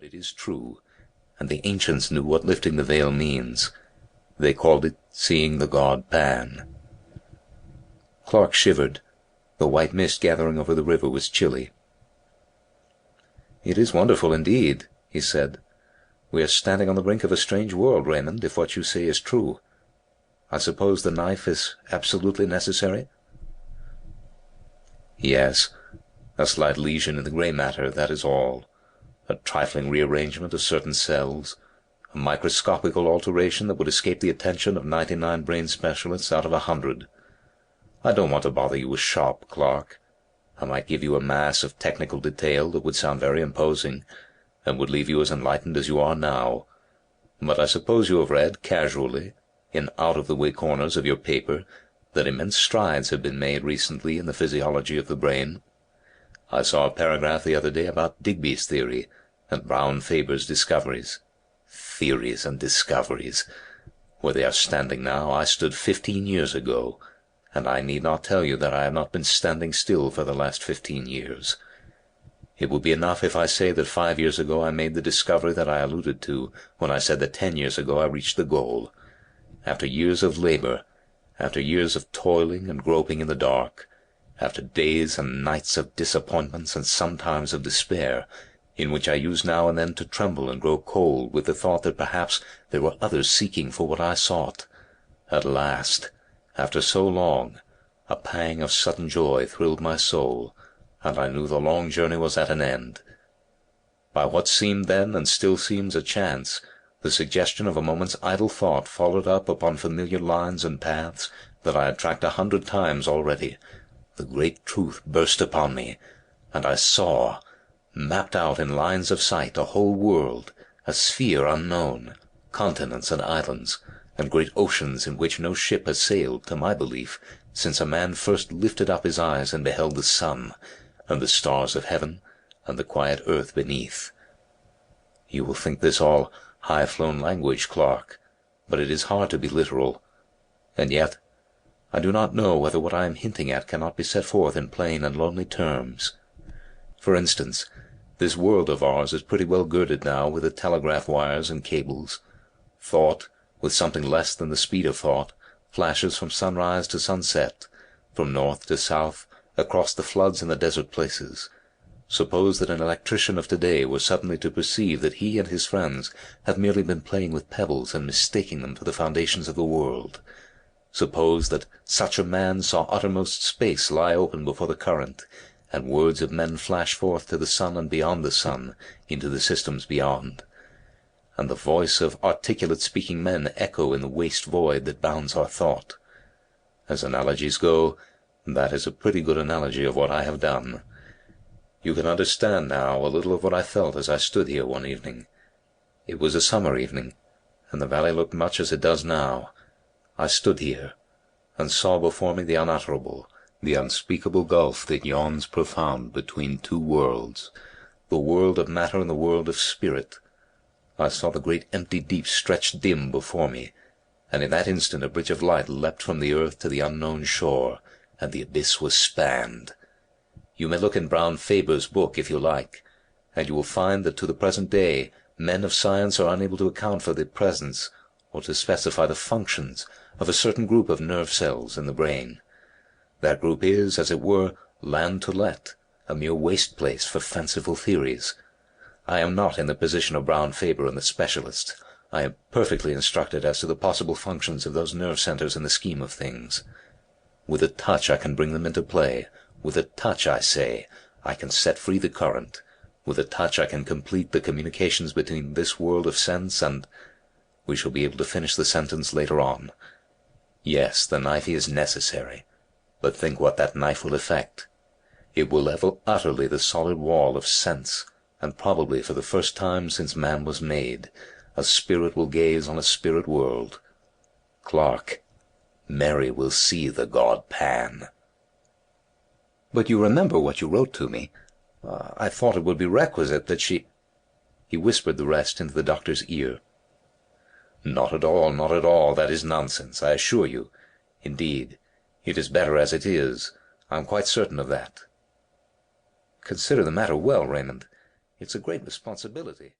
But it is true, and the ancients knew what lifting the veil means. They called it seeing the god Pan. Clark shivered. The white mist gathering over the river was chilly. "It is wonderful indeed," he said. "We are standing on the brink of a strange world, Raymond, if what you say is true. I suppose the knife is absolutely necessary?" "Yes. A slight lesion in the grey matter, that is all. A trifling rearrangement of certain cells. A microscopical alteration that would escape the attention of 99 brain specialists out of 100. I don't want to bother you with shop, Clark. I might give you a mass of technical detail that would sound very imposing, and would leave you as enlightened as you are now. But I suppose you have read, casually, in out-of-the-way corners of your paper, that immense strides have been made recently in the physiology of the brain. I saw a paragraph the other day about Digby's theory and Brown Faber's discoveries. Theories and discoveries. Where they are standing now, I stood 15 years ago, and I need not tell you that I have not been standing still for the last 15 years. It will be enough if I say that 5 years ago I made the discovery that I alluded to when I said that 10 years ago I reached the goal. After years of labor, after years of toiling and groping in the dark, after days and nights of disappointments and sometimes of despair, in which I used now and then to tremble and grow cold with the thought that perhaps there were others seeking for what I sought, at last, after so long, a pang of sudden joy thrilled my soul, and I knew the long journey was at an end. By what seemed then and still seems a chance, the suggestion of a moment's idle thought followed up upon familiar lines and paths that I had tracked 100 times already. The great truth burst upon me, and I saw, mapped out in lines of sight, a whole world, a sphere unknown, continents and islands, and great oceans in which no ship has sailed, to my belief, since a man first lifted up his eyes and beheld the sun, and the stars of heaven, and the quiet earth beneath. You will think this all high-flown language, Clark, but it is hard to be literal. And yet, I do not know whether what I am hinting at cannot be set forth in plain and lonely terms. For instance, this world of ours is pretty well girded now with the telegraph wires and cables. Thought, with something less than the speed of thought, flashes from sunrise to sunset, from north to south, across the floods and the desert places. Suppose that an electrician of today were suddenly to perceive that he and his friends have merely been playing with pebbles and mistaking them for the foundations of the world. Suppose that such a man saw uttermost space lie open before the current, and words of men flash forth to the sun and beyond the sun, into the systems beyond, and the voice of articulate-speaking men echo in the waste void that bounds our thought. As analogies go, that is a pretty good analogy of what I have done. You can understand now a little of what I felt as I stood here one evening. It was a summer evening, and the valley looked much as it does now. I stood here, and saw before me the unutterable, the unspeakable gulf that yawns profound between two worlds, the world of matter and the world of spirit. I saw the great empty deep stretched dim before me, and in that instant a bridge of light leapt from the earth to the unknown shore, and the abyss was spanned. You may look in Brown Faber's book if you like, and you will find that to the present day men of science are unable to account for the presence, or to specify the functions, of a certain group of nerve cells in the brain. That group is, as it were, land to let, a mere waste place for fanciful theories. I am not in the position of Brown Faber and the specialists. I am perfectly instructed as to the possible functions of those nerve centers in the scheme of things. With a touch I can bring them into play. With a touch, I say, I can set free the current. With a touch I can complete the communications between this world of sense and— We shall be able to finish the sentence later on. Yes, the knife is necessary, but think what that knife will effect. It will level utterly the solid wall of sense, and probably for the first time since man was made, a spirit will gaze on a spirit world. Clark, Mary will see the god Pan. But you remember what you wrote to me. I thought it would be requisite that she— He whispered the rest into the doctor's ear. Not at all, not at all. That is nonsense, I assure you. Indeed, it is better as it is. I am quite certain of that. Consider the matter well, Raymond. It's a great responsibility.